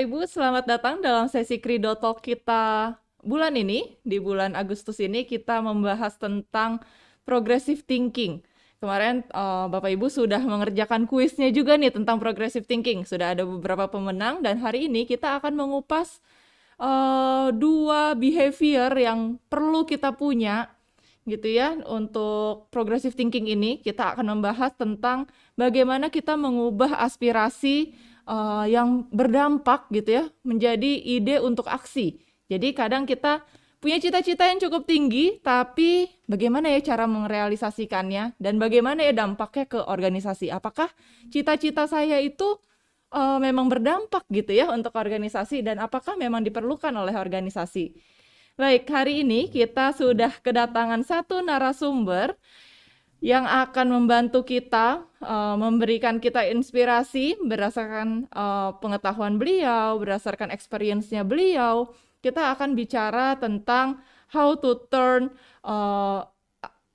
Ibu, selamat datang dalam sesi Credo Talk kita bulan ini. Di bulan Agustus ini kita membahas tentang progressive thinking. Kemarin Bapak Ibu sudah mengerjakan kuisnya juga nih tentang progressive thinking. Sudah ada beberapa pemenang dan hari ini kita akan mengupas dua behavior yang perlu kita punya gitu ya. Untuk progressive thinking ini kita akan membahas tentang bagaimana kita mengubah aspirasi yang berdampak gitu ya menjadi ide untuk aksi. Jadi kadang kita punya cita-cita yang cukup tinggi, tapi bagaimana ya cara merealisasikannya dan bagaimana ya dampaknya ke organisasi? Apakah cita-cita saya itu memang berdampak gitu ya untuk organisasi dan apakah memang diperlukan oleh organisasi? Baik, hari ini kita sudah kedatangan satu narasumber yang akan membantu kita, memberikan kita inspirasi berdasarkan pengetahuan beliau, berdasarkan experience-nya beliau. Kita akan bicara tentang how to turn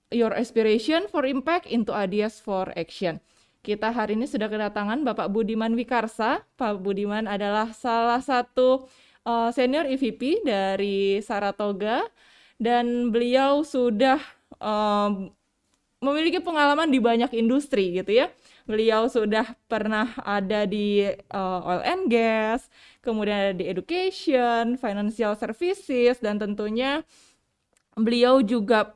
your aspiration for impact into ideas for action. Kita hari ini sudah kedatangan Bapak Budiman Wikarsa. Pak Budiman adalah salah satu senior EVP dari Saratoga dan beliau sudah memiliki pengalaman di banyak industri gitu ya. Beliau sudah pernah ada di oil and gas, kemudian ada di education, financial services, dan tentunya beliau juga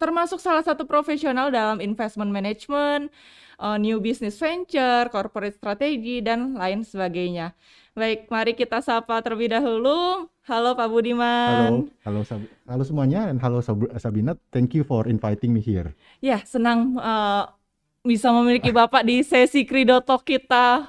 termasuk salah satu profesional dalam investment management, new business venture, corporate strategy, dan lain sebagainya. Baik, mari kita sapa terlebih dahulu. Halo Pak Halo, Budiman. halo semuanya, and halo Sabina. Thank you for inviting me here. Ya, senang bisa memiliki Bapak di sesi Credo Talk kita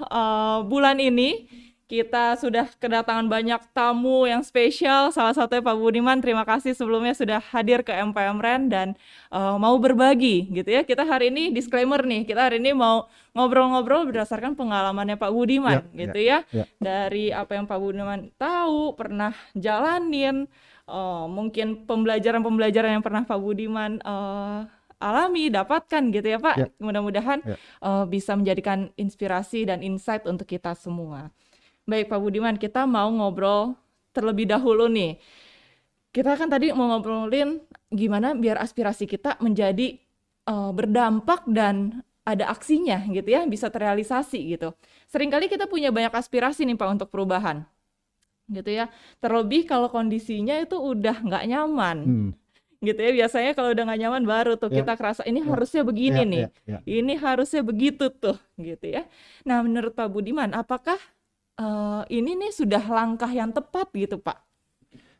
bulan ini. Kita sudah kedatangan banyak tamu yang spesial, salah satunya Pak Budiman. Terima kasih sebelumnya sudah hadir ke MPM Ren dan mau berbagi gitu ya. Kita hari ini disclaimer nih, kita hari ini mau ngobrol-ngobrol berdasarkan pengalamannya Pak Budiman gitu ya. Ya. Dari apa yang Pak Budiman tahu, pernah jalanin, mungkin pembelajaran-pembelajaran yang pernah Pak Budiman alami, dapatkan gitu ya Ya, Pak. Mudah-mudahan ya. bisa menjadikan inspirasi dan insight untuk kita semua. Baik Pak Budiman, kita mau ngobrol terlebih dahulu nih. Kita kan tadi mau ngobrolin gimana biar aspirasi kita menjadi berdampak dan ada aksinya gitu ya, bisa terrealisasi gitu. Seringkali kita punya banyak aspirasi nih Pak untuk perubahan gitu ya. Terlebih kalau kondisinya itu udah nggak nyaman Hmm. gitu ya. Biasanya kalau udah nggak nyaman baru tuh Ya, kita kerasa ini ya, harusnya begini ya, nih, ya, ya. ini harusnya begitu tuh gitu ya. Nah menurut Pak Budiman, apakah ini nih sudah langkah yang tepat gitu Pak?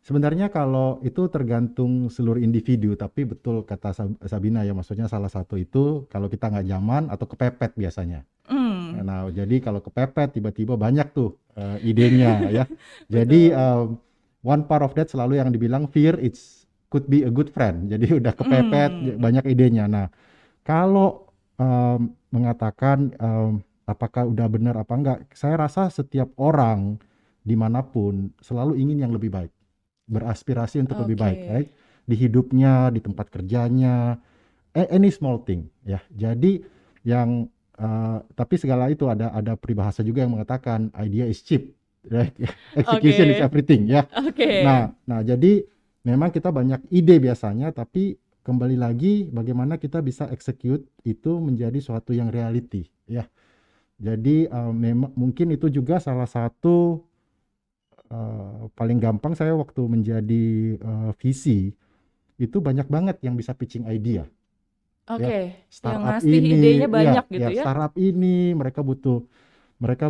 Sebenarnya kalau itu tergantung seluruh individu, tapi betul kata Sabina ya, maksudnya salah satu itu kalau kita nggak nyaman atau kepepet biasanya. Hmm, Nah, jadi kalau kepepet tiba-tiba banyak tuh idenya ya. Jadi betul. one part of that selalu yang dibilang fear it's could be a good friend. Jadi udah kepepet Hmm, banyak idenya. Nah, kalau mengatakan apakah udah benar apa enggak, saya rasa setiap orang dimanapun selalu ingin yang lebih baik, beraspirasi untuk lebih oke. baik, right? Di hidupnya, di tempat kerjanya, any small thing, ya. Jadi yang tapi segala itu ada peribahasa juga yang mengatakan idea is cheap, right? Execution is Oke, everything, ya. oke, Nah, jadi memang kita banyak ide biasanya, tapi kembali lagi bagaimana kita bisa execute itu menjadi suatu yang reality, ya. Jadi memang mungkin itu juga salah satu paling gampang saya waktu menjadi VC itu banyak banget yang bisa pitching idea, ya. oke. Yang Startup ngasih idenya ini, banyak gitu ya ya? startup ini mereka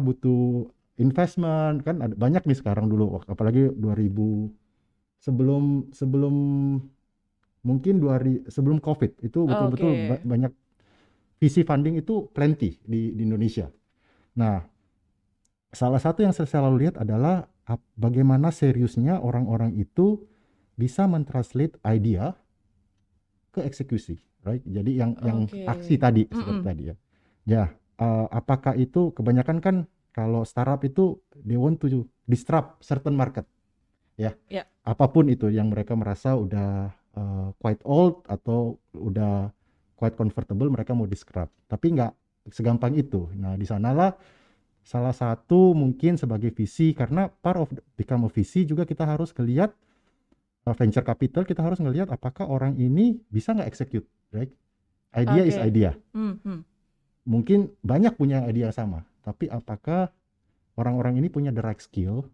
butuh investment kan ada banyak nih sekarang dulu apalagi 2000 sebelum sebelum mungkin sebelum COVID itu betul-betul Oke, banyak VC funding itu plenty di Indonesia. Nah, salah satu yang saya selalu lihat adalah bagaimana seriusnya orang-orang itu bisa mentranslate idea ke eksekusi, right? Jadi yang oke. aksi tadi seperti Mm-mm. tadi ya. Ya, apakah itu kebanyakan kan kalau startup itu they want to disrupt certain market, ya. Ya, Apapun itu yang mereka merasa udah quite old atau udah quite comfortable mereka mau disrupt. Tapi nggak segampang itu. Nah, di sanalah Salah satu mungkin sebagai VC, karena part of become a VC juga kita harus ngelihat venture capital, kita harus ngelihat apakah orang ini bisa nggak execute, right? Idea is Oke. idea. Hmm. Mungkin banyak punya idea yang sama, tapi apakah orang-orang ini punya the right skill,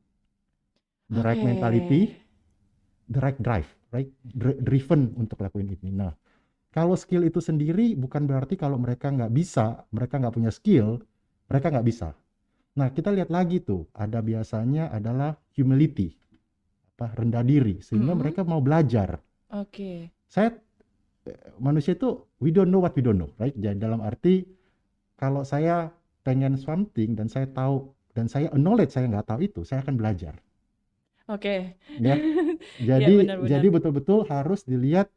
the right Oke. mentality, the right drive, right? Driven untuk lakuin ini. Nah, kalau skill itu sendiri bukan berarti kalau mereka nggak bisa, mereka nggak punya skill, mereka nggak bisa. Nah, kita lihat lagi tuh, ada biasanya adalah humility, rendah diri, sehingga Mm-mm. mereka mau belajar. Oke. Saya manusia itu we don't know what we don't know, right? Jadi dalam arti kalau saya pengen something dan saya tahu dan saya acknowledge saya nggak tahu itu, saya akan belajar. Oke. Ya, Ya, jadi benar-benar. betul-betul harus dilihat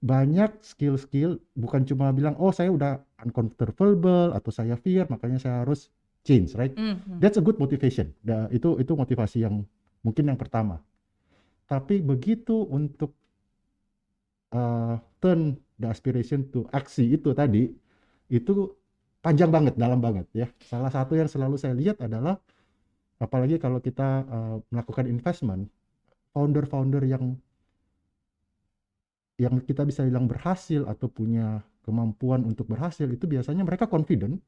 banyak skill-skill, bukan cuma bilang oh saya udah uncomfortable atau saya fear makanya saya harus change, right? Mhm. That's a good motivation. Itu motivasi yang mungkin yang pertama. Tapi begitu untuk turn the aspiration to aksi itu tadi, itu panjang banget, dalam banget ya. Salah satu yang selalu saya lihat adalah apalagi kalau kita melakukan investment, founder-founder yang kita bisa bilang berhasil atau punya kemampuan untuk berhasil itu biasanya mereka confident,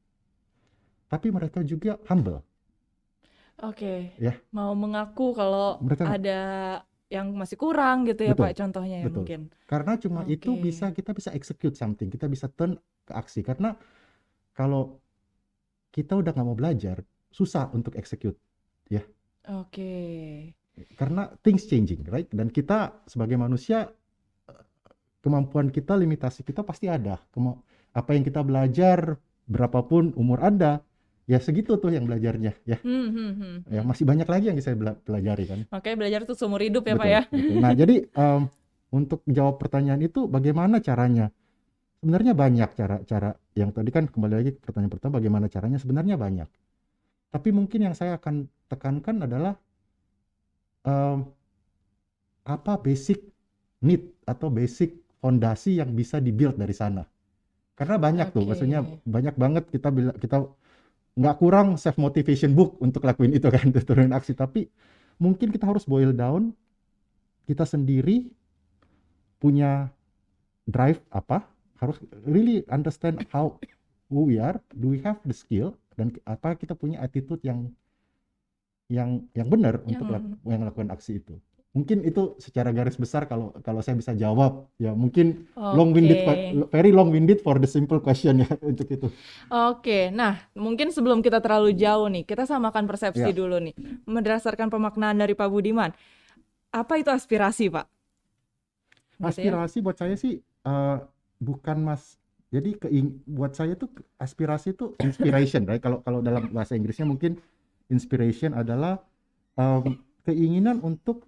tapi mereka juga humble, Oke. ya. Mau mengaku kalau Mereka ada yang masih kurang gitu ya, betul, Pak, contohnya ya betul. mungkin. Karena cuma itu Oke. kita bisa execute something, kita bisa turn ke aksi. Karena kalau kita udah nggak mau belajar, susah untuk execute, ya. Oke. Karena things changing, right? Dan kita sebagai manusia, kemampuan kita, limitasi kita pasti ada. Apa yang kita belajar, berapapun umur Anda, ya segitu tuh yang belajarnya, ya. Ya Hmm. masih banyak lagi yang bisa pelajari kan. Makanya belajar tuh seumur hidup ya, Pak Betul, ya. betul. Nah, jadi untuk jawab pertanyaan itu bagaimana caranya? Sebenarnya banyak cara-cara yang tadi kan kembali lagi ke pertanyaan pertama bagaimana caranya sebenarnya banyak. Tapi mungkin yang saya akan tekankan adalah em, apa basic need atau basic fondasi yang bisa dibuild dari sana. Karena banyak tuh, Oke. maksudnya banyak banget kita nggak kurang self motivation book untuk lakuin itu kan, turunin aksi. Tapi mungkin kita harus boil down kita sendiri punya drive apa, harus really understand who we are, do we have the skill, dan apa kita punya attitude yang benar untuk Yang lakukan aksi itu. Mungkin itu secara garis besar kalau kalau saya bisa jawab ya, mungkin Oke. very long winded for the simple question ya untuk itu. Oke. Nah, mungkin sebelum kita terlalu jauh nih, kita samakan persepsi Ya, dulu nih. Berdasarkan pemaknaan dari Pak Budiman, apa itu aspirasi, Pak? Gitu ya. aspirasi buat saya sih bukan mas. Jadi buat saya tuh aspirasi itu inspiration, right? Kalau kalau dalam bahasa Inggrisnya mungkin inspiration adalah keinginan untuk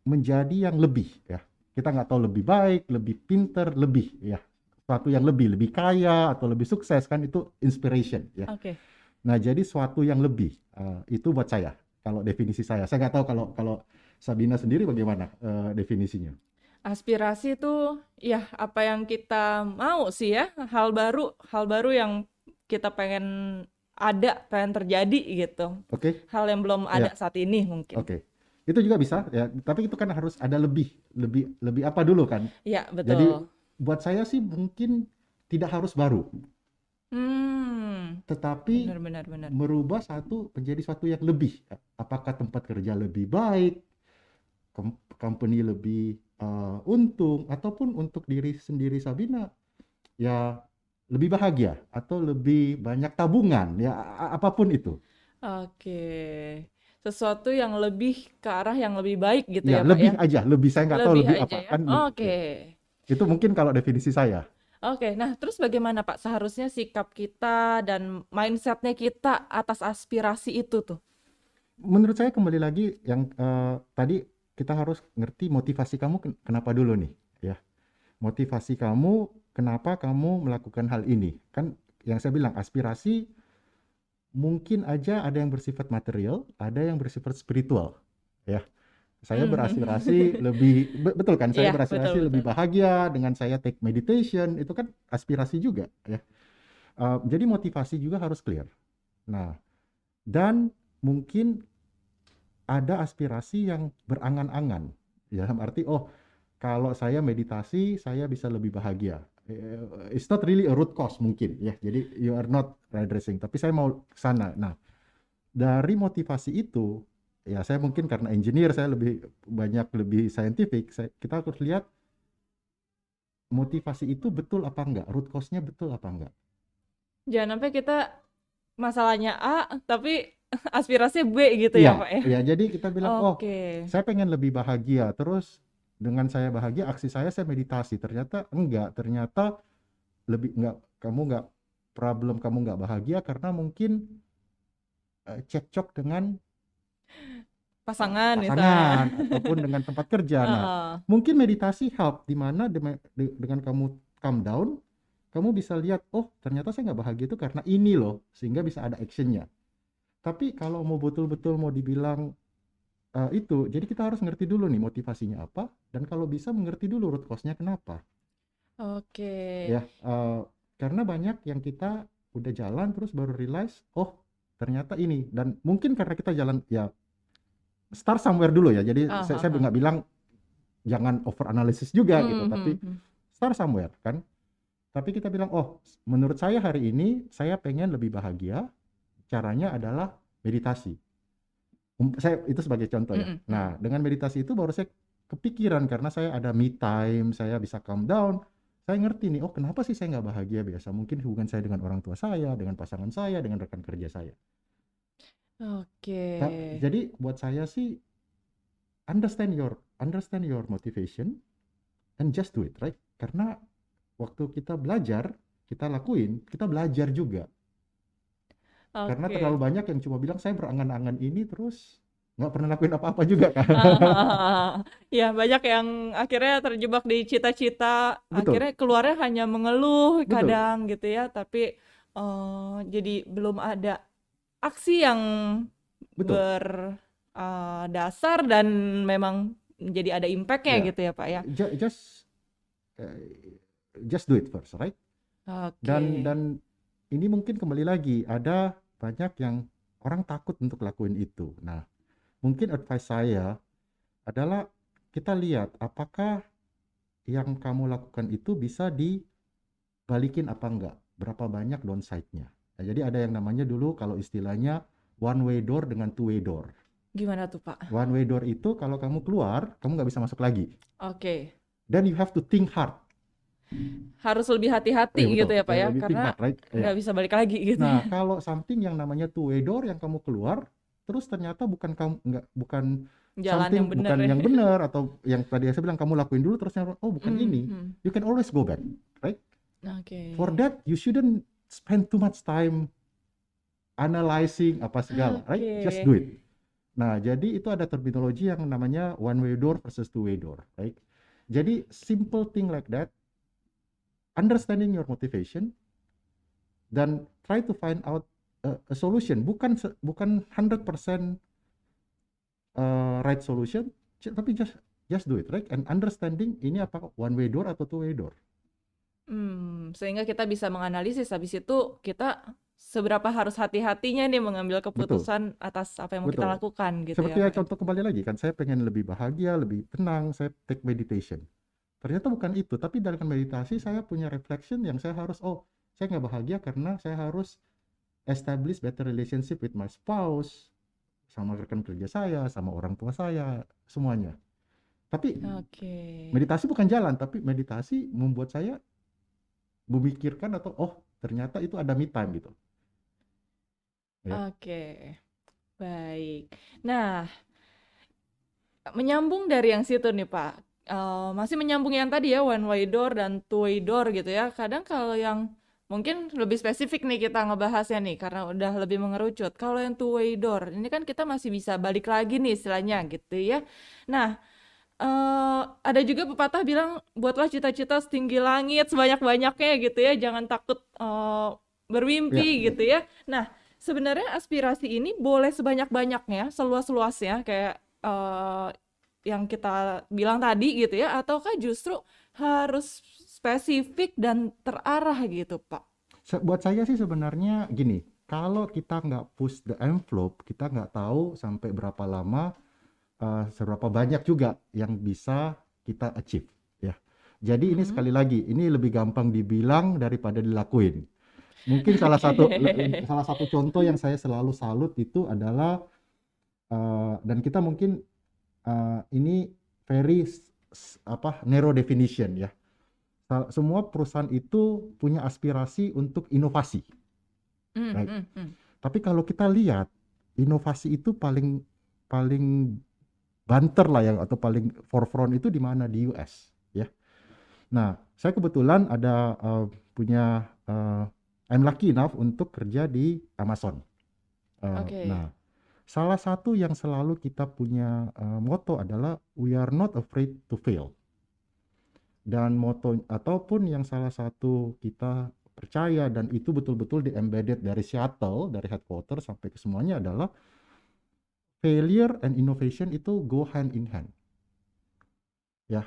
menjadi yang lebih ya. Kita nggak tahu lebih baik, lebih pinter, lebih ya. Suatu yang lebih kaya atau lebih sukses kan itu inspiration ya. Oke. Nah, jadi suatu yang lebih itu buat saya kalau definisi saya. Saya nggak tahu kalau kalau Sabina sendiri bagaimana definisinya. Aspirasi itu ya apa yang kita mau sih ya, hal baru yang kita pengen ada, pengen terjadi gitu. Oke? Hal yang belum Ya, ada saat ini mungkin. oke. Itu juga bisa ya, tapi itu kan harus ada lebih apa dulu kan. Ya, Jadi betul. buat saya sih mungkin tidak harus baru, Hmm, tetapi benar benar benar. merubah menjadi suatu yang lebih. Apakah tempat kerja lebih baik, company lebih untung, ataupun untuk diri sendiri Sabina ya lebih bahagia atau lebih banyak tabungan ya apapun itu. Oke. Sesuatu yang lebih ke arah yang lebih baik gitu Ya ya, Pak lebih ya. aja, lebih saya nggak tahu Lebih lebih aja apa ya. kan Oke. ya. Itu mungkin kalau definisi saya. Oke, nah terus bagaimana Pak seharusnya sikap kita dan mindsetnya kita atas aspirasi itu tuh? Menurut saya kembali lagi yang tadi kita harus ngerti motivasi kamu kenapa dulu nih ya. Motivasi kamu kenapa kamu melakukan hal ini. Kan yang saya bilang aspirasi mungkin aja ada yang bersifat material, ada yang bersifat spiritual ya. Saya beraspirasi Mhm. lebih betul kan? Saya Iya, betul beraspirasi lebih betul. bahagia dengan saya take meditation, itu kan aspirasi juga ya. Jadi motivasi juga harus clear. Nah, dan mungkin ada aspirasi yang berangan-angan. Ya, dalam arti, oh, kalau saya meditasi, saya bisa lebih bahagia. It's not really a root cause mungkin ya. Jadi you are not addressing, tapi saya mau ke sana. Nah, dari motivasi itu, ya saya mungkin karena engineer, saya lebih scientific, kita harus lihat motivasi itu betul apa enggak, root cause-nya betul apa enggak. Jangan sampai kita masalahnya A, tapi aspirasinya B gitu ya, Iya, Pak ya? ya jadi kita bilang, oh, Oke. saya pengen lebih bahagia, terus dengan saya bahagia, aksi saya meditasi. Ternyata enggak, ternyata lebih enggak, kamu enggak bahagia karena mungkin cekcok dengan Pasangan misalnya. pasangan ataupun dengan tempat kerja. Nah, Heeh. mungkin meditasi help di mana dengan kamu calm down, kamu bisa lihat, oh ternyata saya nggak bahagia itu karena ini loh, sehingga bisa ada actionnya. Tapi kalau mau betul-betul mau dibilang itu, jadi kita harus ngerti dulu nih motivasinya apa, dan kalau bisa mengerti dulu root cause-nya kenapa. Oke. Ya, karena banyak yang kita udah jalan terus baru realize, oh ternyata ini, dan mungkin karena kita jalan ya start somewhere dulu ya. Jadi Ah, saya ah, ah. nggak bilang jangan over analysis juga gitu, tapi Mhm. start somewhere kan. Tapi kita bilang, oh menurut saya hari ini saya pengen lebih bahagia, caranya adalah meditasi. Saya itu sebagai contoh ya. Mhm, mhm. Nah, dengan meditasi itu baru saya kepikiran karena saya ada me time, saya bisa calm down. Saya ngerti nih, oh kenapa sih saya nggak bahagia biasa? Mungkin hubungan saya dengan orang tua saya, dengan pasangan saya, dengan rekan kerja saya. Oke. Jadi buat saya sih understand your motivation and just do it, right? Karena waktu kita belajar, kita lakuin, kita belajar juga. Karena terlalu Oke. banyak yang cuma bilang saya berangan-angan ini terus nggak pernah lakuin apa-apa juga kan. Ya, banyak yang akhirnya terjebak di cita-cita, Betul, akhirnya keluarnya hanya mengeluh betul, kadang gitu ya, tapi jadi belum ada aksi yang betul. berdasar dan memang jadi ada impact-nya Ya, gitu ya, Pak ya. just eh, just do it first, right? Dan Oke. dan ini mungkin kembali lagi ada banyak yang orang takut untuk lakuin itu. Nah, mungkin advice saya adalah kita lihat apakah yang kamu lakukan itu bisa dibalikin apa enggak, berapa banyak downside-nya. Nah, jadi ada yang namanya dulu kalau istilahnya one way door dengan two way door. Gimana tuh, Pak? One way door itu kalau kamu keluar, kamu nggak bisa masuk lagi. Oke. Then you have to think hard. Harus lebih hati-hati Iya betul, gitu ya, Pak ya, lebih think karena hard, right? Iya. nggak bisa balik lagi gitu Nah, ya. kalau something yang namanya two way door yang kamu keluar, terus ternyata bukan Jalan yang bener bukan ya. yang benar, atau yang tadi saya bilang kamu lakuin dulu terus oh bukan ini, Mhm. you can always go back, right? Oke. For that you shouldn't spend too much time analyzing apa segala, right? Just Oke. do it. Nah, jadi itu ada terminologi yang namanya one way door versus two way door, right? Jadi simple thing like that, understanding your motivation, dan try to find out a solution, bukan 100% right solution, tapi just do it, right? And understanding ini apa one way door atau two way door. Sehingga kita bisa menganalisis habis itu kita seberapa harus hati-hatinya nih mengambil Betul, keputusan atas apa yang mau kita betul. lakukan gitu Seperti ya, ya Pak ya. contoh kembali lagi kan, saya pengen lebih bahagia, lebih tenang, saya take meditation. Ternyata bukan itu, tapi dengan meditasi saya punya reflection yang saya harus, oh saya nggak bahagia karena saya harus establish better relationship with my spouse, sama rekan kerja saya, sama orang tua saya, semuanya. Tapi Oke. meditasi bukan jalan, tapi meditasi membuat saya memikirkan atau oh ternyata itu ada me time gitu. Ya, Oke. Baik. Nah, menyambung dari yang situ nih Pak, masih menyambung yang tadi ya one way door dan two way door gitu ya. Kadang kalau yang mungkin lebih spesifik nih kita ngebahasnya nih karena udah lebih mengerucut. Kalau yang two way door ini kan kita masih bisa balik lagi nih istilahnya gitu ya. Nah, ada juga pepatah bilang buatlah cita-cita setinggi langit sebanyak-banyaknya gitu ya. Jangan takut ya, bermimpi gitu ya. Nah, sebenarnya aspirasi ini boleh sebanyak-banyaknya, seluas-luasnya kayak yang kita bilang tadi gitu ya, ataukah justru harus spesifik dan terarah gitu, Pak? buat saya sih sebenarnya gini, kalau kita nggak push the envelope, kita nggak tahu sampai berapa lama, seberapa banyak juga yang bisa kita achieve, ya. Jadi ini Mhm. sekali lagi, ini lebih gampang dibilang daripada dilakuin. Mungkin Oke. salah satu contoh yang saya selalu salut itu adalah, dan kita mungkin, ini very narrow definition ya. Semua perusahaan itu punya aspirasi untuk inovasi, Mmm, right? mhm, mhm. Tapi kalau kita lihat, inovasi itu paling paling banter lah yang atau paling forefront itu di mana? Di US, ya. Nah, saya kebetulan ada, punya, I'm lucky enough untuk kerja di Amazon. Oke. Nah, salah satu yang selalu kita punya, motto adalah we are not afraid to fail. Dan moto ataupun yang salah satu kita percaya dan itu betul-betul di-embedded dari Seattle, dari headquarter sampai ke semuanya adalah failure and innovation itu go hand in hand. Ya,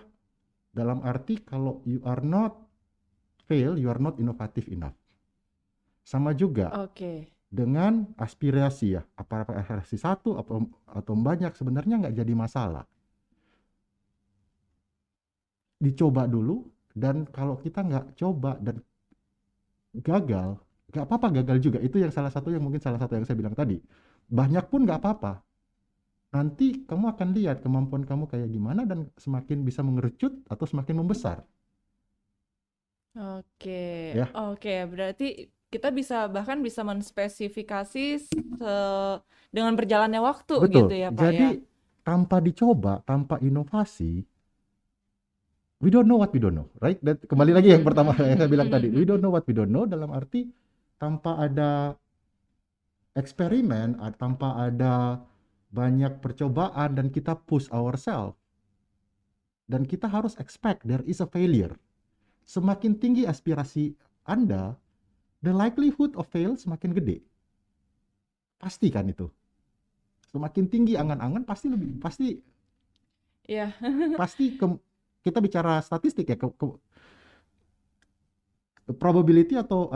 dalam arti kalau you are not fail, you are not innovative enough. Sama juga Oke. dengan aspirasi ya, apa aspirasi satu atau banyak sebenarnya nggak jadi masalah. Dicoba dulu, dan kalau kita nggak coba dan gagal, nggak apa-apa gagal juga. Itu yang salah satu yang saya bilang tadi. Banyak pun nggak apa-apa. Nanti kamu akan lihat kemampuan kamu kayak gimana dan semakin bisa mengerucut atau semakin membesar. Oke. Ya, Oke, berarti kita bahkan bisa menspesifikasi dengan berjalannya waktu gitu betul. ya, Pak, ya? Jadi tanpa dicoba, tanpa inovasi, we don't know what we don't know, right? Dan kembali lagi yang pertama yang saya bilang tadi, we don't know what we don't know dalam arti tanpa ada eksperimen, tanpa ada banyak percobaan dan kita push ourselves dan kita harus expect there is a failure. Semakin tinggi aspirasi Anda, the likelihood of fail semakin gede. Pasti kan itu. Semakin tinggi angan-angan pasti Iya. kita bicara statistik ya, probability atau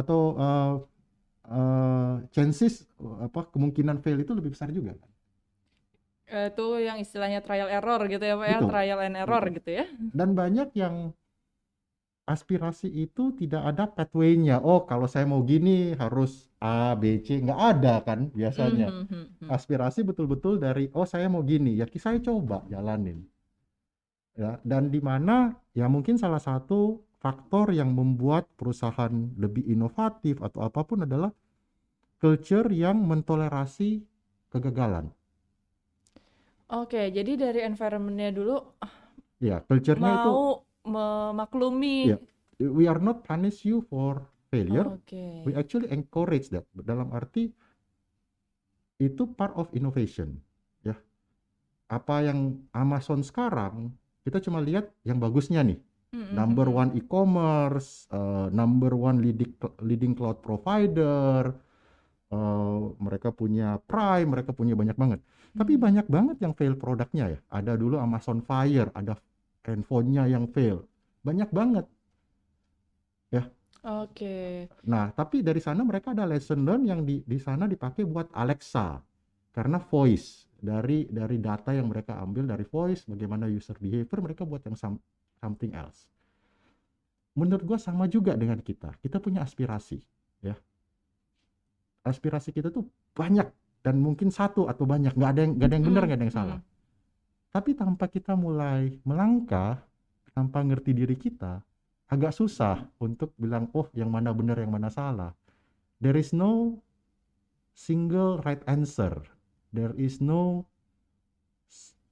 chances, kemungkinan fail itu lebih besar juga kan. Itu yang istilahnya trial error gitu ya, Pak, ya? Betul, Trial and error betul. gitu ya? Dan banyak yang aspirasi itu tidak ada pathway-nya. Oh, kalau saya mau gini harus A, B, C. Nggak ada kan biasanya. Mhm, mhm, mhm. Aspirasi betul-betul dari, oh saya mau gini, ya saya coba jalanin. Ya, dan di mana ya mungkin salah satu faktor yang membuat perusahaan lebih inovatif atau apapun adalah culture yang mentolerasi kegagalan. Oke, jadi dari environment-nya dulu Ya, culture-nya itu mau memaklumi. ya, we are not punish you for failure, we Oke. actually encourage that. Dalam arti itu part of innovation, ya. Apa yang Amazon sekarang, kita cuma lihat yang bagusnya nih. Mhm, Number mhm. one e-commerce, number one leading cloud provider, mereka punya Prime, mereka punya banyak banget. Tapi Mhm. banyak banget yang fail produknya ya. Ada dulu Amazon Fire, ada handphonenya yang fail. Banyak banget ya. Oke. Nah, tapi dari sana mereka ada lesson learn yang di sana dipakai buat Alexa. Karena voice dari data yang mereka ambil dari voice, bagaimana user behavior, mereka buat yang something else. Menurut gua sama juga dengan kita. Kita punya aspirasi, ya. Aspirasi kita tuh banyak dan mungkin satu atau banyak, nggak ada yang benar, Mhm, nggak ada yang salah. mhm. Tapi tanpa kita mulai melangkah, tanpa ngerti diri kita, agak susah untuk bilang, oh yang mana benar, yang mana salah. There is no single right answer. There is no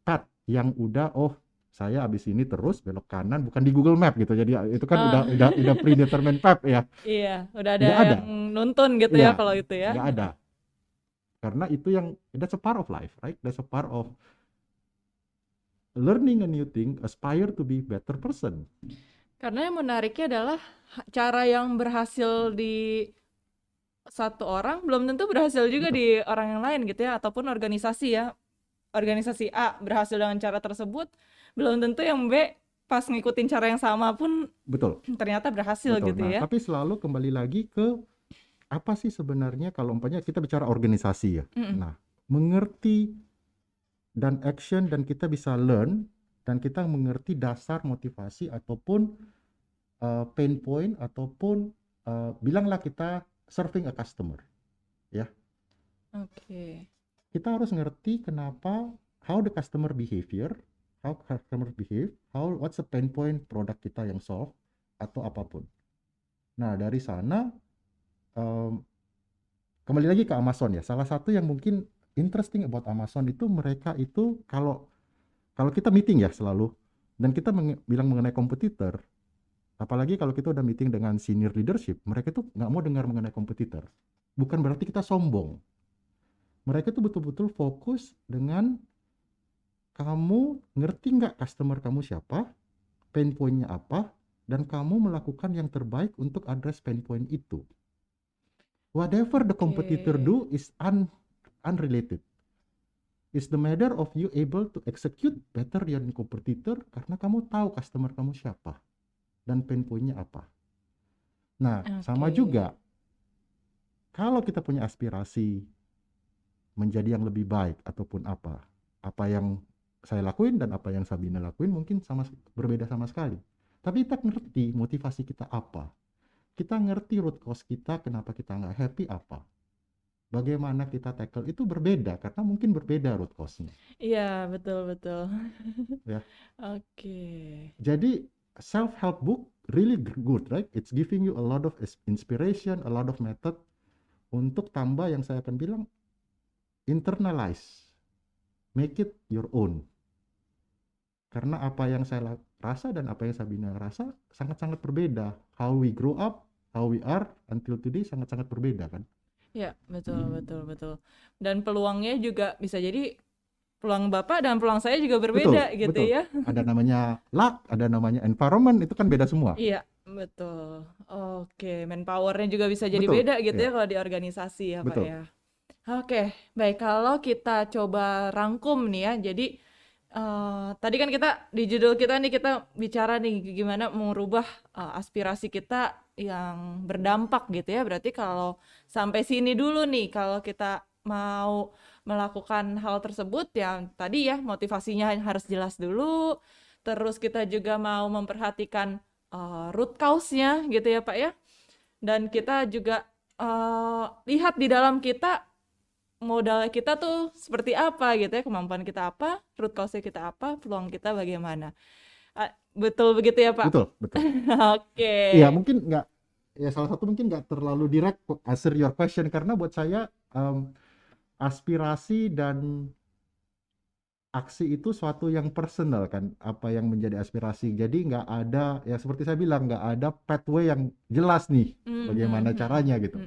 path yang udah, oh saya abis ini terus belok kanan, bukan di Google Map gitu. Jadi itu kan Ah, udah predetermined path ya. iya, udah ada Nggak ada. yang nuntun gitu ya Iya, kalau itu ya. nggak ada. Karena itu yang that's a part of life, right? That's a part of learning a new thing, aspire to be better person. Karena yang menariknya adalah cara yang berhasil di satu orang belum tentu berhasil juga Betul, di orang yang lain gitu ya, ataupun organisasi ya. Organisasi A berhasil dengan cara tersebut, belum tentu yang B pas ngikutin cara yang sama pun betul, ternyata berhasil betul. gitu Nah, ya. tapi selalu kembali lagi ke apa sih sebenarnya kalau umpamanya kita bicara organisasi ya. Mm-mm. Nah, mengerti dan action dan kita bisa learn dan kita mengerti dasar motivasi ataupun pain point ataupun bilanglah kita serving a customer ya. Oke. Kita harus ngerti kenapa how the customer behavior, how customer behave, what's the pain point produk kita yang solve atau apapun. Nah, dari sana em, kembali lagi ke Amazon ya. Salah satu yang mungkin interesting about Amazon itu mereka itu kalau kalau kita meeting ya selalu dan kita bilang mengenai kompetitor, apalagi kalau kita udah meeting dengan senior leadership, mereka tuh nggak mau dengar mengenai kompetitor. Bukan berarti kita sombong. Mereka tuh betul-betul fokus dengan kamu ngerti nggak customer kamu siapa, pain point-nya apa, dan kamu melakukan yang terbaik untuk address pain point itu. Whatever the competitor Oke. do is unrelated. It's the matter of you able to execute better than competitor karena kamu tahu customer kamu siapa dan pain point-nya apa. Nah, sama Oke. juga kalau kita punya aspirasi menjadi yang lebih baik ataupun apa yang saya lakuin dan apa yang Sabina lakuin mungkin berbeda sama sekali. Tapi kita ngerti motivasi kita apa. Kita ngerti root cause kita, kenapa kita nggak happy apa. Bagaimana kita tackle itu berbeda karena mungkin berbeda root cause-nya. Iya, betul betul. Ya. Oke. Jadi self-help book really good, right? It's giving you a lot of inspiration, a lot of method untuk tambah yang saya akan bilang internalize, make it your own. Karena apa yang saya rasa dan apa yang Sabina rasa sangat-sangat berbeda. How we grow up, how we are until today sangat-sangat berbeda kan. Ya, betul betul betul. Dan peluangnya juga bisa jadi peluang Bapak dan peluang saya juga berbeda Betul, gitu betul. ya. Ada namanya luck, ada namanya environment, itu kan beda semua. Iya, betul. Oke, manpower-nya juga bisa jadi Betul, beda gitu ya, ya kalau di organisasi ya, Pak betul. ya. Oke, baik. Kalau kita coba rangkum nih ya, jadi tadi kan kita di judul kita nih kita bicara nih gimana merubah aspirasi kita yang berdampak gitu ya. Berarti kalau sampai sini dulu nih, kalau kita mau melakukan hal tersebut yang tadi ya motivasinya harus jelas dulu. Terus kita juga mau memperhatikan root cause-nya gitu ya Pak ya. Dan kita juga lihat di dalam kita modal kita tuh seperti apa gitu ya, kemampuan kita apa, root cause kita apa, peluang kita bagaimana. Betul begitu ya Pak? Betul, betul. Oke. Iya, mungkin nggak, ya salah satu mungkin nggak terlalu direct answer your question karena buat saya aspirasi dan aksi itu suatu yang personal kan, apa yang menjadi aspirasi. Jadi nggak ada, ya seperti saya bilang, nggak ada pathway yang jelas nih bagaimana caranya gitu.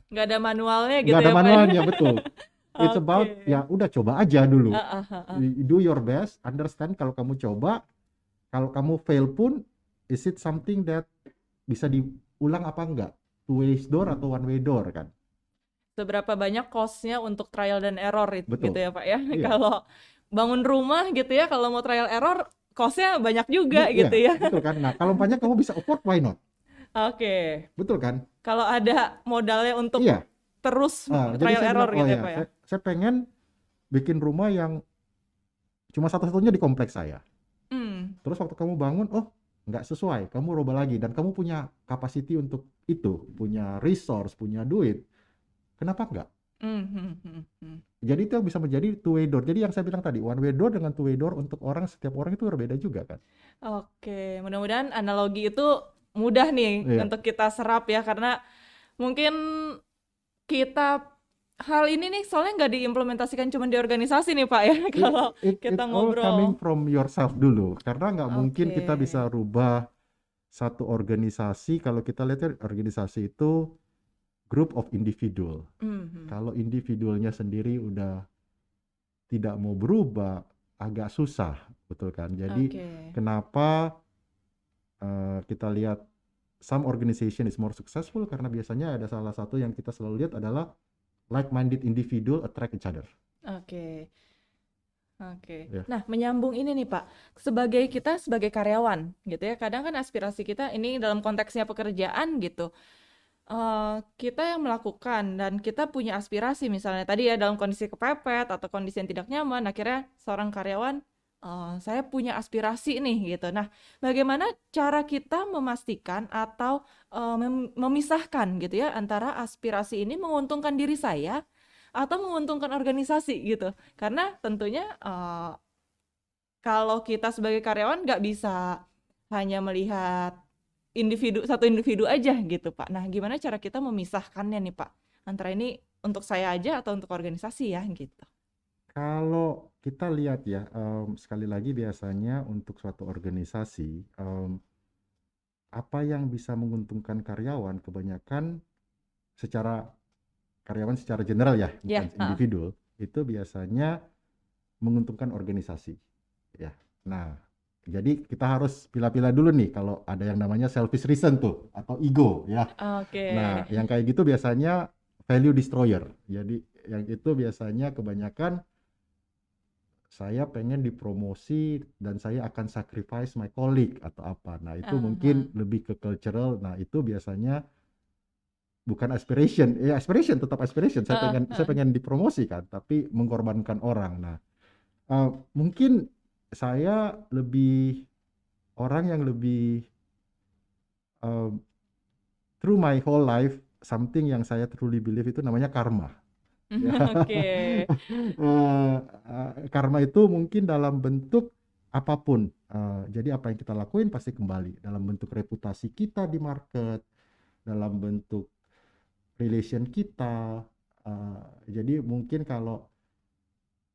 Nggak ada manualnya gitu Nggak ada ya Pak ya? manualnya, betul. It's Oke. about, ya udah coba aja dulu. Ah, ah, ah, ah. Do your best, understand kalau kamu coba, kalau kamu fail pun, is it something that bisa diulang apa enggak? Two way door atau one way door kan? Seberapa banyak cost-nya untuk trial dan error itu Betul. gitu ya Pak ya? Iya. Kalau bangun rumah gitu ya, kalau mau trial error, cost-nya banyak juga Iya, gitu ya. betul kan? Nah, kalau umpamanya kamu bisa afford, why not? Oke. Betul kan? Kalau ada modalnya untuk Iya. terus Jadi trial saya error bilang, gitu oh ya ya, Pak ya? saya pengen bikin rumah yang cuma satu-satunya di kompleks saya. Terus waktu kamu bangun, oh nggak sesuai, kamu rubah lagi dan kamu punya capacity untuk itu, punya resource, punya duit, kenapa enggak? Jadi itu bisa menjadi two way door. Jadi yang saya bilang tadi, one way door dengan two way door untuk setiap orang itu berbeda juga kan. Oke, mudah-mudahan analogi itu mudah nih Iya. untuk kita serap ya, karena mungkin kita hal ini nih soalnya nggak diimplementasikan cuma di organisasi nih Pak ya. Kalau kita It's all coming ngobrol. from yourself dulu, karena nggak mungkin kita Oke. bisa rubah satu organisasi. Kalau kita lihat ya, organisasi itu group of individual. Kalau individualnya sendiri udah tidak mau berubah, agak susah, betul kan? Jadi kenapa kita lihat some organization is more successful, karena biasanya ada salah satu yang kita selalu lihat adalah like-minded individual attract each other. Oke. Ya. Nah, menyambung ini nih Pak, kita sebagai karyawan gitu ya, kadang kan aspirasi kita ini dalam konteksnya pekerjaan gitu, Kita yang melakukan dan kita punya aspirasi misalnya tadi ya dalam kondisi kepepet atau kondisi yang tidak nyaman, akhirnya seorang karyawan, "Saya punya aspirasi nih," gitu. Nah, bagaimana cara kita memastikan atau, memisahkan gitu ya antara aspirasi ini menguntungkan diri saya atau menguntungkan organisasi gitu? Karena tentunya, kalau kita sebagai karyawan nggak bisa hanya melihat satu individu aja gitu, Pak. Nah, gimana cara kita memisahkannya nih, Pak? Antara ini untuk saya aja atau untuk organisasi ya gitu. Kalau kita lihat ya, sekali lagi biasanya untuk suatu organisasi, apa yang bisa menguntungkan karyawan kebanyakan secara karyawan secara general ya, bukan Ya, heeh. individu, itu biasanya menguntungkan organisasi, ya. Nah, jadi kita harus pilah-pilah dulu nih kalau ada yang namanya selfish reason tuh atau ego ya. Oke. Nah, yang kayak gitu biasanya value destroyer. Jadi yang itu biasanya kebanyakan saya pengen dipromosi dan saya akan sacrifice my colleague atau apa. Nah, itu mungkin Aha. lebih ke cultural. Nah, itu biasanya bukan aspiration. Aspiration tetap aspiration. Saya Heeh, pengen saya heeh. pengen dipromosi kan, tapi mengorbankan orang. Nah, mungkin saya lebih orang yang lebih uh, through my whole life something yang saya truly believe itu namanya karma. Ya. Oke. Karma itu mungkin dalam bentuk apapun. Jadi apa yang kita lakuin pasti kembali dalam bentuk reputasi kita di market, dalam bentuk relation kita. Jadi mungkin kalau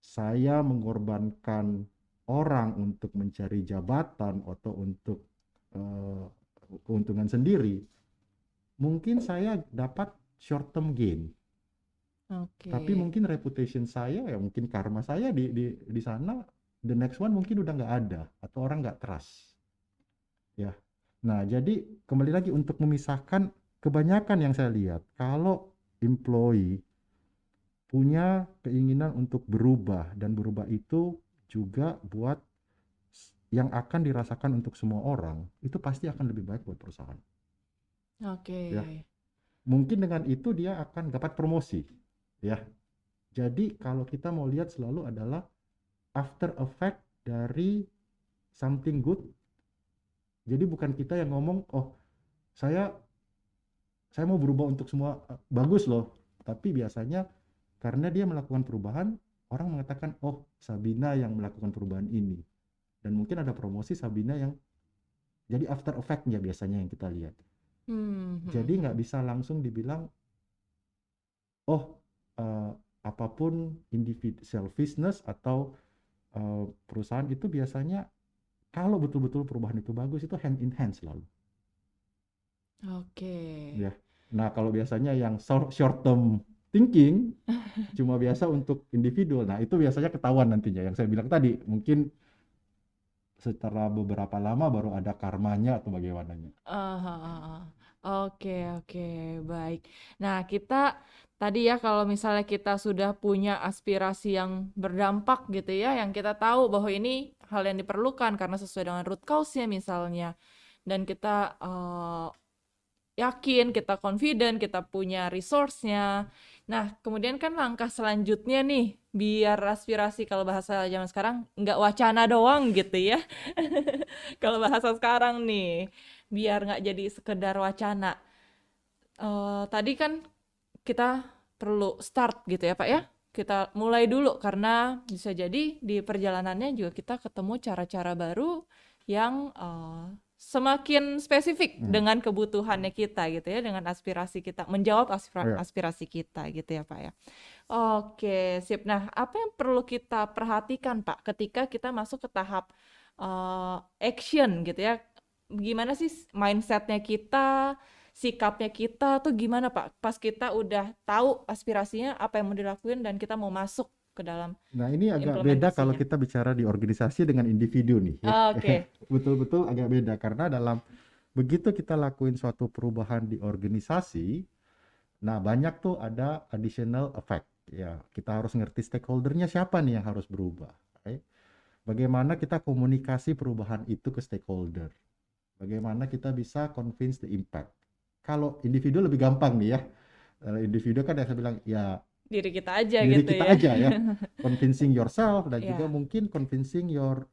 saya mengorbankan orang untuk mencari jabatan atau untuk uh, keuntungan sendiri, mungkin saya dapat short term gain. Tapi Oke. mungkin reputation saya ya mungkin karma saya di sana the next one mungkin udah nggak ada atau orang nggak trust ya. Nah, jadi kembali lagi untuk memisahkan kebanyakan yang saya lihat kalau employee punya keinginan untuk berubah dan berubah itu juga buat yang akan dirasakan untuk semua orang itu pasti akan lebih baik buat perusahaan Oke. ya. Mungkin dengan itu dia akan dapat promosi ya. Jadi kalau kita mau lihat selalu adalah after effect dari something good. Jadi bukan kita yang ngomong, oh saya saya mau berubah untuk semua, bagus loh. Tapi biasanya karena dia melakukan perubahan, orang mengatakan, oh Sabina yang melakukan perubahan ini. Dan mungkin ada promosi Sabina yang jadi after effect-nya biasanya yang kita lihat. Hmm, hmm, Jadi nggak hmm. bisa langsung dibilang, oh eh, apapun individu selfishness atau perusahaan itu biasanya kalau betul-betul perubahan itu bagus itu hand in hand selalu Oke. ya. Nah, kalau biasanya yang short term thinking cuma biasa untuk individu. Nah, itu biasanya ketahuan nantinya yang saya bilang tadi. Mungkin setelah beberapa lama baru ada karmanya atau bagaimananya. Ah, ah, ah, ah. Oke, oke, baik. Nah, kita tadi ya kalau misalnya kita sudah punya aspirasi yang berdampak gitu ya, yang kita tahu bahwa ini hal yang diperlukan karena sesuai dengan root cause-nya misalnya, dan kita yakin, kita confident, kita punya resource-nya. Nah, kemudian kan langkah selanjutnya nih, biar aspirasi kalau bahasa zaman sekarang nggak wacana doang gitu ya. Kalau bahasa sekarang nih, biar nggak jadi sekedar wacana. Tadi kan kita perlu start gitu ya Pak ya. Kita mulai dulu karena bisa jadi di perjalanannya juga kita ketemu cara-cara baru yang semakin spesifik Hmm. dengan kebutuhannya kita gitu ya, dengan aspirasi kita, menjawab Oh ya, aspirasi kita gitu ya Pak ya. Oke, sip. Nah, apa yang perlu kita perhatikan Pak ketika kita masuk ke tahap action gitu ya? Gimana sih mindsetnya kita, sikapnya kita tuh gimana Pak? Pas kita udah tahu aspirasinya apa yang mau dilakuin dan kita mau masuk ke dalam nah ini agak beda kalau implementasinya. kita bicara di organisasi dengan individu nih ya. Oke. Betul-betul agak beda karena dalam begitu kita lakuin suatu perubahan di organisasi, nah banyak tuh ada additional effect. Ya, kita harus ngerti stakeholdernya siapa nih yang harus berubah. Right? Bagaimana kita komunikasi perubahan itu ke stakeholder. Bagaimana kita bisa convince the impact. Kalau individu lebih gampang nih ya. Kalau individu kan yang saya bilang ya Diri kita aja diri gitu kita ya. aja ya, convincing yourself dan juga Ya. mungkin convincing your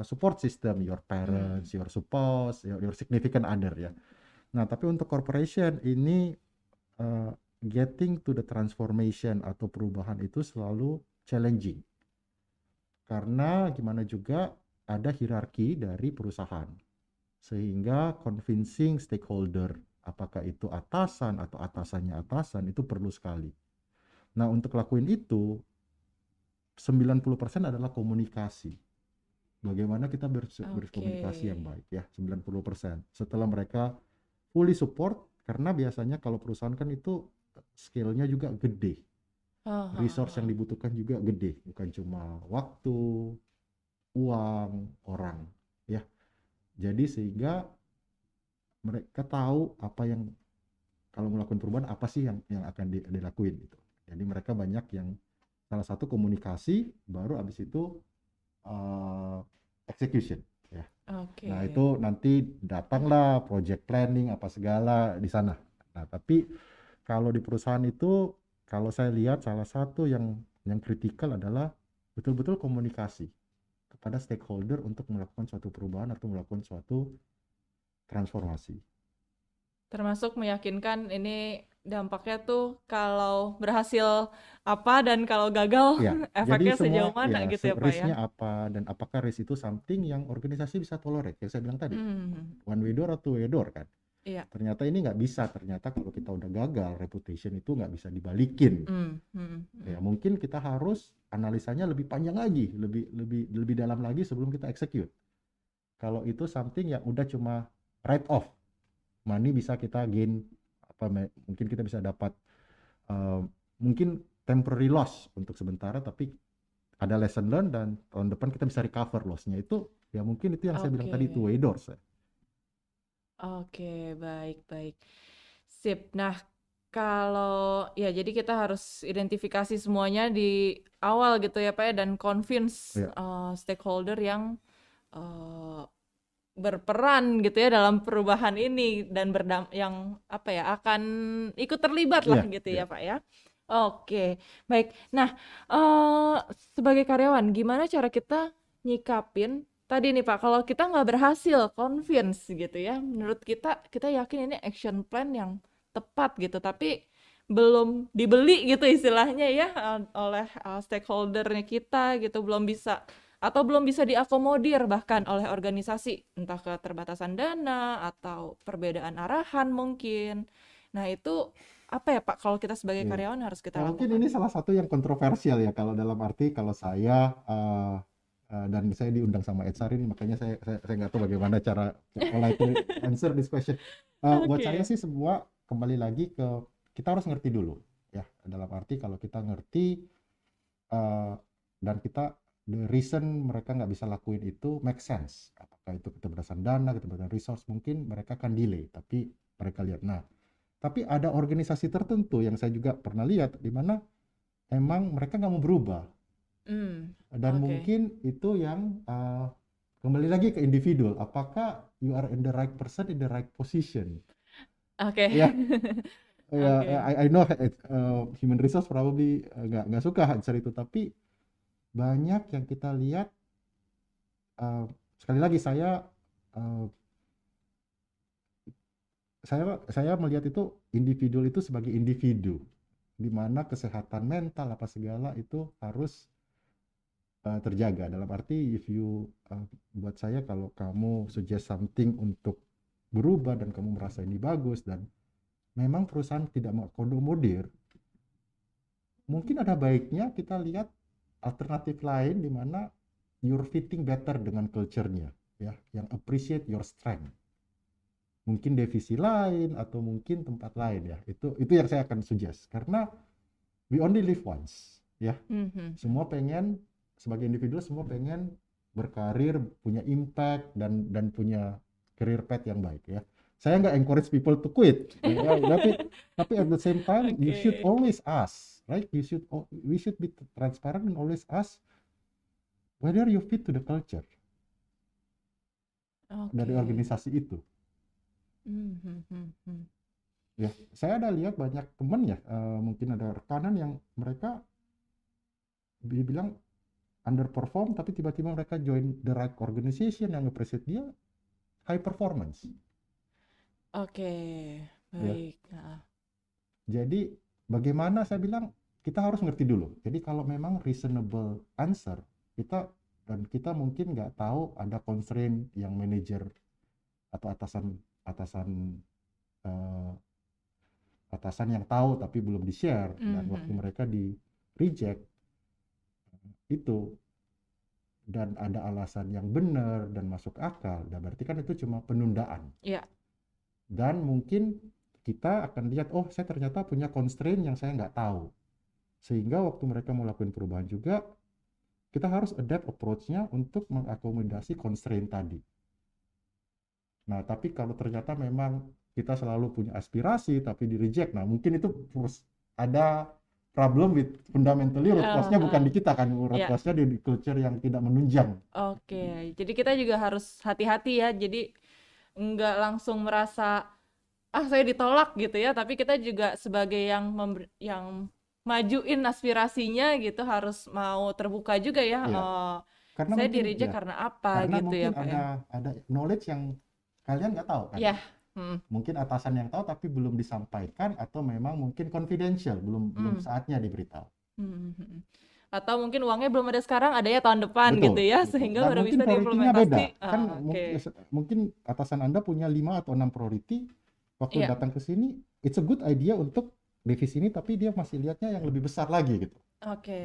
support system, your Hmm. parents, your spouse, your significant other ya. Nah, tapi untuk corporation ini uh, getting to the transformation atau perubahan itu selalu challenging karena gimana juga ada hierarki dari perusahaan sehingga convincing stakeholder apakah itu atasan atau atasannya atasan itu perlu sekali. Nah, untuk lakuin itu 90% adalah komunikasi. Bagaimana kita Oke. berkomunikasi yang baik ya, 90%. Setelah mereka fully support, karena biasanya kalau perusahaan kan itu scale-nya juga gede. Oh, oh, Resource yang oh. dibutuhkan juga gede, bukan cuma waktu, uang, orang ya. Jadi sehingga mereka tahu apa yang kalau melakukan perubahan apa sih yang akan dilakuin gitu. Jadi mereka banyak yang salah satu komunikasi, baru abis itu uh, execution ya. Nah, Oke. itu nanti datanglah project planning apa segala di sana. Nah, tapi kalau di perusahaan itu kalau saya lihat salah satu yang kritikal adalah betul-betul komunikasi kepada stakeholder untuk melakukan suatu perubahan atau melakukan suatu transformasi. Termasuk meyakinkan ini dampaknya tuh kalau berhasil apa dan kalau gagal Ya, jadi efeknya sejauh semua mana ya gitu ya Pak ya? risknya apa dan apakah risk itu something yang organisasi bisa tolerate yang saya bilang tadi, Hmm. one way door atau two way door kan. Iya. Ternyata ini nggak bisa, ternyata kalau kita udah gagal reputation itu nggak bisa dibalikin. Hmm. Hmm. Ya Hmm. mungkin kita harus analisanya lebih panjang lagi, lebih dalam lagi sebelum kita execute. Kalau itu something yang udah cuma write off, money bisa kita gain apa mungkin kita bisa dapat uh, mungkin temporary loss untuk sementara, tapi ada lesson learn dan tahun depan kita bisa recover lossnya itu. Ya mungkin itu yang saya bilang Oke. tadi, two way doors ya. Oke, baik, baik. Sip. Nah, kalau ya jadi kita harus identifikasi semuanya di awal gitu ya Pak ya dan convince Ya, stakeholder yang eh, berperan gitu ya dalam perubahan ini dan yang apa ya akan ikut terlibat lah ya, gitu ya. ya Pak ya. Oke, baik. Nah, eh, sebagai karyawan gimana cara kita nyikapin tadi nih Pak, kalau kita nggak berhasil convince gitu ya, menurut kita kita yakin ini action plan yang tepat gitu, tapi belum dibeli gitu istilahnya ya oleh stakeholdernya kita gitu, belum bisa atau belum bisa diakomodir bahkan oleh organisasi, entah keterbatasan dana atau perbedaan arahan mungkin. Nah, itu apa ya Pak kalau kita sebagai Iya. karyawan harus kita Ya mungkin lakukan? ini salah satu yang kontroversial ya kalau dalam arti kalau saya dan saya diundang sama HR ini makanya saya nggak tahu bagaimana cara politely answer this question. Buat saya Oke. sih semua kembali lagi ke kita harus ngerti dulu ya, dalam arti kalau kita ngerti uh, dan kita the reason mereka nggak bisa lakuin itu make sense, apakah itu keterbatasan dana, keterbatasan resource, mungkin mereka akan delay tapi mereka lihat. Nah, tapi ada organisasi tertentu yang saya juga pernah lihat di mana emang mereka nggak mau berubah dan Oke. mungkin itu yang kembali lagi ke individu. Apakah you are in the right person in the right position? Oke. Ya, ya, Oke. I know human resource probably nggak suka answer itu, tapi banyak yang kita lihat. uh, Sekali lagi uh, saya melihat itu individu itu sebagai individu, di mana kesehatan mental apa segala itu harus terjaga. Dalam arti if you buat saya kalau kamu suggest something untuk berubah dan kamu merasa ini bagus dan memang perusahaan tidak mengakomodir, mungkin ada baiknya kita lihat alternatif lain di mana you're fitting better dengan culture-nya ya, yang appreciate your strength. Mungkin divisi lain atau mungkin tempat lain ya. Itu yang saya akan suggest karena we only live once ya. Semua pengen sebagai individu semua pengen berkarir, punya impact dan punya career path yang baik ya. Saya nggak encourage people to quit ya, tapi at the same time you should Oke. always ask, right? We should be transparent and always ask whether you fit to the culture dari Oke. organisasi itu. Hmm, hmm, hmm, hmm. Ya, saya ada lihat banyak teman ya, mungkin ada rekanan yang mereka dibilang underperform, tapi tiba-tiba mereka join the right organization yang nge-appreciate dia high performance. Oke, Ya, baik. Nah, jadi bagaimana saya bilang kita harus ngerti dulu. Jadi kalau memang reasonable answer kita dan kita mungkin nggak tahu ada constraint yang manager atau atasan eh, atasan yang tahu tapi belum di-share dan waktu mhm. mereka di reject itu dan ada alasan yang benar dan masuk akal, dan berarti kan itu cuma penundaan. Ya, Dan mungkin kita akan lihat, oh saya ternyata punya constraint yang saya nggak tahu. Sehingga waktu mereka mau lakukan perubahan juga, kita harus adapt approach-nya untuk mengakomodasi constraint tadi. Nah, tapi kalau ternyata memang kita selalu punya aspirasi tapi di reject, nah mungkin itu ada problem with fundamentally root cause-nya bukan di kita kan, root ya. cause-nya di culture yang tidak menunjang. Oke, jadi kita juga harus hati-hati ya. Jadi nggak langsung merasa ah saya ditolak gitu ya, tapi kita juga sebagai yang majuin aspirasinya gitu harus mau terbuka juga ya. Ya, karena Saya mungkin di-reject ya, karena apa karena gitu ya, mungkin Pak ya. ada knowledge yang kalian nggak tahu kan. Ya, hmm, Mungkin atasan yang tahu tapi belum disampaikan atau memang mungkin confidential, belum belum hmm, saatnya diberitahu. hmm. Atau mungkin uangnya belum ada sekarang, adanya tahun depan gitu Betul, ya, betul. sehingga Dan baru mungkin bisa prioritinya beda. diimplementasi. Kan Ah, oke, mungkin atasan Anda punya 5 atau 6 priority, waktu iya, datang ke sini, it's a good idea untuk divisi ini, tapi dia masih lihatnya yang lebih besar lagi gitu. oke.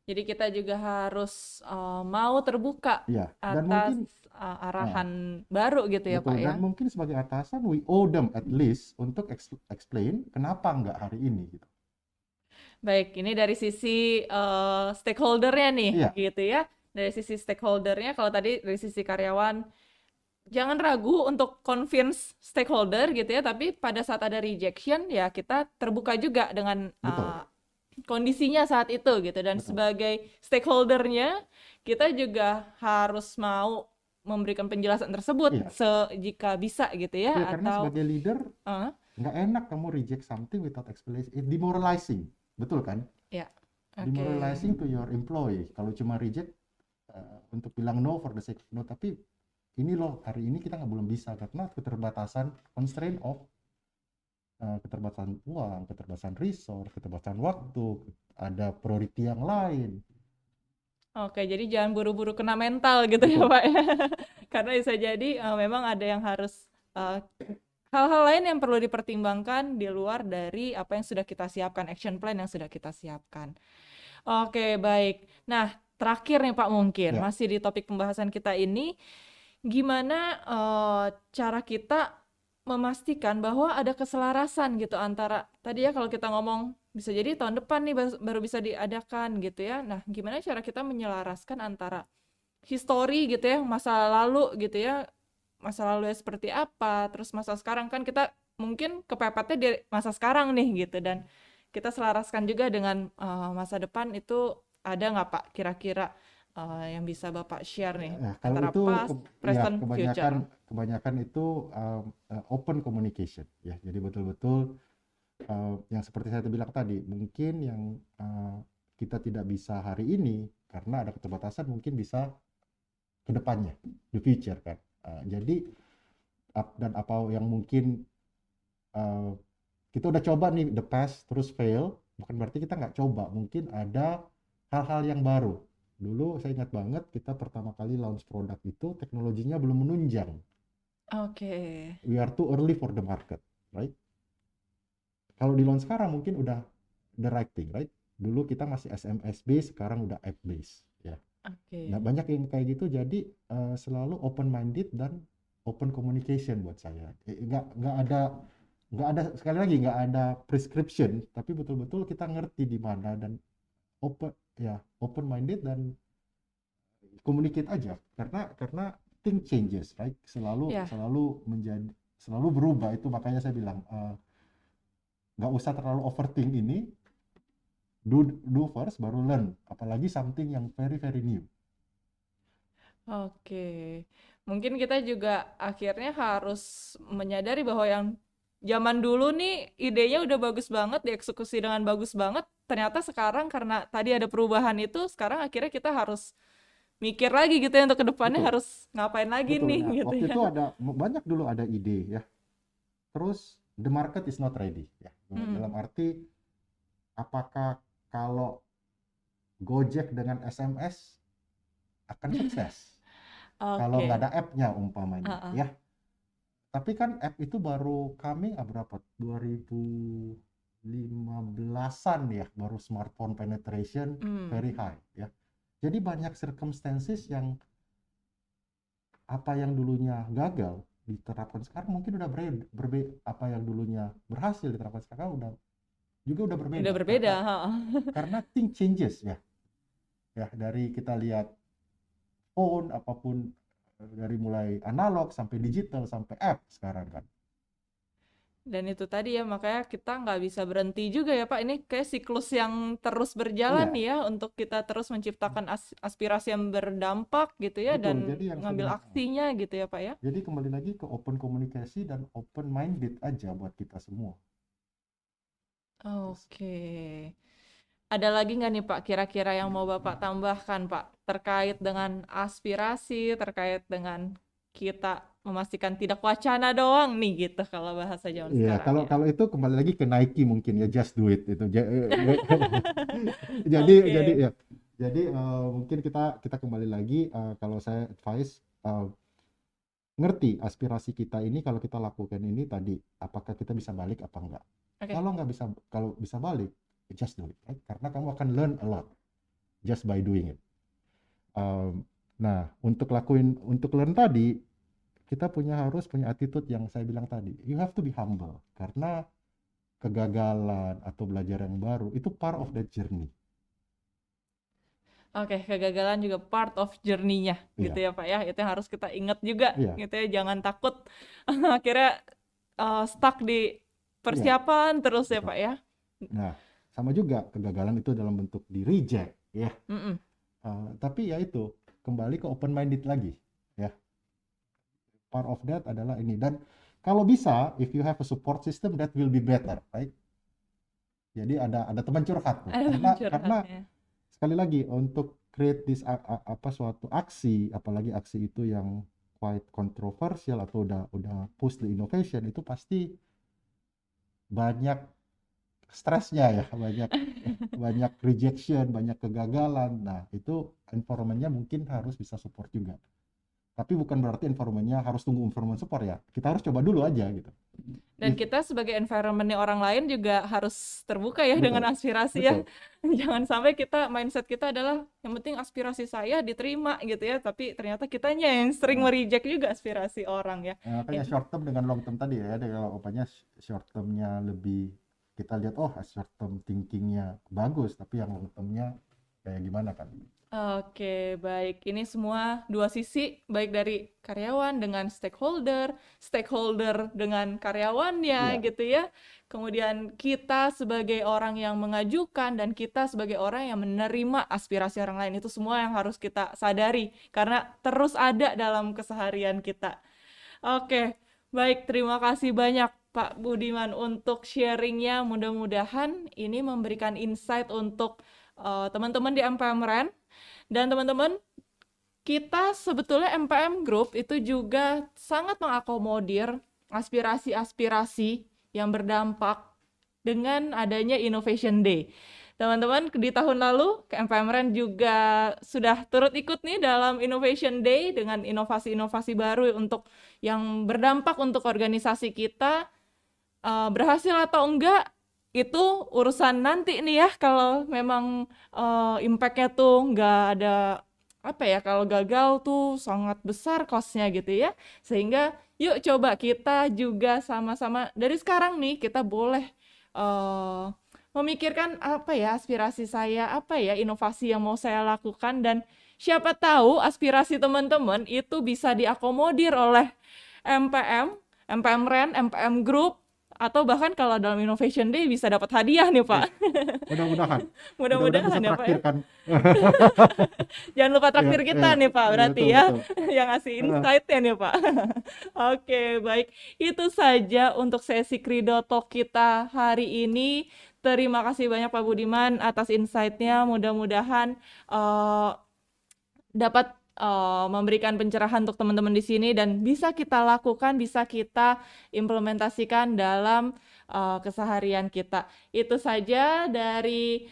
Jadi kita juga harus mau terbuka Iya, dan atas mungkin ah, arahan baru gitu ya betul, Pak ya. dan mungkin sebagai atasan we owe them at least untuk explain kenapa nggak hari ini gitu. Baik, ini dari sisi stakeholdernya nih Iya, gitu ya. Dari sisi stakeholdernya, kalau tadi dari sisi karyawan, jangan ragu untuk convince stakeholder gitu ya. Tapi pada saat ada rejection ya kita terbuka juga dengan betul, kondisinya saat itu gitu. Dan betul. sebagai stakeholdernya kita juga harus mau memberikan penjelasan tersebut Iya, jika bisa gitu iya, ya. karena Atau sebagai leader eh, nggak enak kamu reject something without explanation. It demoralizing, betul kan? ya, oke. Demoralizing to your employee. Kalau cuma reject untuk bilang no for the sake of no, tapi ini loh hari ini kita nggak belum bisa karena keterbatasan constraint of keterbatasan uang, keterbatasan resource, keterbatasan waktu, ada priority yang lain. Oke, jadi jangan buru-buru kena mental gitu ya, Betul. Pak ya. Karena bisa jadi memang ada yang harus hal-hal lain yang perlu dipertimbangkan di luar dari apa yang sudah kita siapkan, action plan yang sudah kita siapkan. Oke, baik. Nah, terakhir nih Pak mungkin Ya, masih di topik pembahasan kita ini, gimana cara kita memastikan bahwa ada keselarasan gitu antara tadi ya kalau kita ngomong bisa jadi tahun depan nih baru bisa diadakan gitu ya. Nah, gimana cara kita menyelaraskan antara history gitu ya, masa lalu gitu ya, masa lalunya seperti apa, terus masa sekarang kan kita mungkin kepepetnya di masa sekarang nih gitu dan kita selaraskan juga dengan masa depan itu ada nggak Pak kira-kira yang bisa Bapak share nih nah, kalau antara itu past, ya present, kebanyakan future. kebanyakan itu open communication ya. Jadi betul-betul yang seperti saya bilang tadi, mungkin yang kita tidak bisa hari ini karena ada keterbatasan, mungkin bisa ke depannya, the future kan. Jadi dan apa yang mungkin uh, kita udah coba nih the past terus fail, bukan berarti kita nggak coba. Mungkin ada hal-hal yang baru. Dulu saya ingat banget kita pertama kali launch produk itu teknologinya belum menunjang. Oke. We are too early for the market, right? Kalau di launch sekarang mungkin udah the right thing, right? Dulu kita masih SMS based, sekarang udah app based, ya. Nah, Oke. banyak yang kayak gitu, jadi selalu open minded dan open communication buat saya. Nggak ada sekali lagi nggak ada prescription, tapi betul-betul kita ngerti di mana dan open ya open minded dan communicate aja karena thing changes, right? Selalu Ya, selalu menjadi selalu berubah, itu makanya saya bilang nggak usah terlalu overthink ini, do first baru learn, apalagi something yang very very new. Oke. Mungkin kita juga akhirnya harus menyadari bahwa yang zaman dulu nih idenya udah bagus banget, dieksekusi dengan bagus banget. Ternyata sekarang karena tadi ada perubahan itu, sekarang akhirnya kita harus mikir lagi gitu ya untuk kedepannya Betul, harus ngapain lagi betul. nih Nah, gitu waktu ya. itu ada banyak dulu ada ide ya. Terus the market is not ready ya. Mm. Dalam arti apakah kalau Gojek dengan SMS akan sukses? Kalau nggak Oke. ada app-nya umpamanya Ah, ya. Tapi kan app itu baru coming berapa? 2015-an ya, baru smartphone penetration Hmm. very high ya. Jadi banyak circumstances yang apa yang dulunya gagal diterapkan sekarang mungkin udah apa yang dulunya berhasil diterapkan sekarang udah Udah berbeda berbeda. Ha. karena thing changes ya. Ya, dari kita lihat phone apapun dari mulai analog sampai digital sampai app sekarang kan. Dan itu tadi ya, makanya kita nggak bisa berhenti juga ya Pak. Ini kayak siklus yang terus berjalan Iya, nih ya, untuk kita terus menciptakan aspirasi yang berdampak gitu ya, betul. dan Jadi yang saya ngambil bilang, aksinya gitu ya Pak ya. jadi kembali lagi ke open komunikasi dan open minded aja buat kita semua. Oke. Ada lagi nggak nih Pak, kira-kira yang mau Bapak tambahkan Pak, terkait dengan aspirasi, terkait dengan kita memastikan tidak wacana doang nih gitu, kalau bahasa zaman Iya, sekarang kalau ya. kalau itu kembali lagi ke Nike mungkin ya, just do it itu. Jadi Oke. ya, jadi mungkin kita kita kembali lagi kalau saya advice ngerti aspirasi kita ini kalau kita lakukan ini tadi, apakah kita bisa balik apa enggak? Oke. Kalau nggak bisa, kalau bisa balik, just do it, right? Karena kamu akan learn a lot just by doing it. Nah, untuk learn tadi, kita harus punya attitude yang saya bilang tadi. You have to be humble karena kegagalan atau belajar yang baru itu part of that journey. Oke, kegagalan juga part of journey-nya gitu Iya, ya Pak ya. Itu yang harus kita ingat juga iya, gitu ya. Jangan takut akhirnya stuck di iya, persiapan terus ya betul. Pak ya. Nah, sama juga kegagalan itu dalam bentuk di reject, ya. Mm-mm. Tapi ya itu kembali ke open minded lagi, ya. Part of that adalah ini dan kalau bisa, if you have a support system that will be better, right? Jadi ada teman curhat tuh. Ada Karena curhatnya. sekali lagi untuk create this apa suatu aksi, apalagi aksi itu yang quite controversial atau udah push the innovation itu pasti banyak stresnya ya, banyak banyak rejection, banyak kegagalan. Nah, itu environment-nya mungkin harus bisa support juga. Tapi bukan berarti environment-nya harus tunggu environment support ya. Kita harus coba dulu aja gitu. Dan If, kita sebagai environment-nya orang lain juga harus terbuka ya dengan betul, aspirasi ya. betul. Jangan sampai kita mindset kita adalah yang penting aspirasi saya diterima gitu ya, tapi ternyata kitanya yang sering Nah, mereject juga aspirasi orang ya. makanya short term dengan long term tadi ya. Ada kalau opanya short term-nya lebih kita lihat oh short term thinking-nya bagus, tapi yang long term-nya kayak gimana kan? Oke, baik. Ini semua dua sisi, baik dari karyawan dengan stakeholder, stakeholder dengan karyawannya, Iya, gitu ya. Kemudian kita sebagai orang yang mengajukan dan kita sebagai orang yang menerima aspirasi orang lain. Itu semua yang harus kita sadari, karena terus ada dalam keseharian kita. Oke, baik. Terima kasih banyak, Pak Budiman, untuk sharingnya. Mudah-mudahan ini memberikan insight untuk teman-teman di MPM Ren. Dan teman-teman, kita sebetulnya MPM Group itu juga sangat mengakomodir aspirasi-aspirasi yang berdampak dengan adanya Innovation Day. Teman-teman, di tahun lalu MPM Ren juga sudah turut ikut nih dalam Innovation Day dengan inovasi-inovasi baru untuk yang berdampak untuk organisasi kita. Berhasil atau enggak itu urusan nanti nih ya, kalau memang impact-nya tuh nggak ada, apa ya, kalau gagal tuh sangat besar cost-nya gitu ya. Sehingga yuk coba kita juga sama-sama dari sekarang nih kita boleh eh, memikirkan apa ya aspirasi saya, apa ya inovasi yang mau saya lakukan, dan siapa tahu aspirasi teman-teman itu bisa diakomodir oleh MPM, MPM Ren, MPM Group, atau bahkan kalau dalam Innovation Day bisa dapat hadiah nih Pak. Mudah-mudahan Mudah-mudahan bisa ya Pak traktir ya. kan. Jangan lupa Iya, traktir kita iya, nih Pak, iya, berarti betul, ya, betul. yang ngasih insight-nya nih Pak. Oke, baik. Itu saja untuk sesi Credo Talk kita hari ini. Terima kasih banyak Pak Budiman atas insight-nya. Mudah-mudahan dapat memberikan pencerahan untuk teman-teman di sini dan bisa kita lakukan, bisa kita implementasikan dalam keseharian kita. Itu saja dari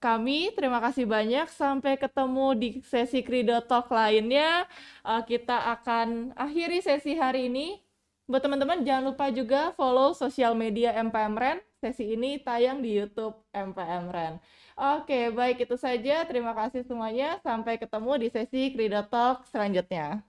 kami. Terima kasih banyak. Sampai ketemu di sesi Credo Talk lainnya. Kita akan akhiri sesi hari ini. Buat teman-teman, jangan lupa juga follow sosial media MPM-REN. Sesi ini tayang di YouTube MPM-REN. Oke, baik itu saja. Terima kasih semuanya. Sampai ketemu di sesi Credo Talk selanjutnya.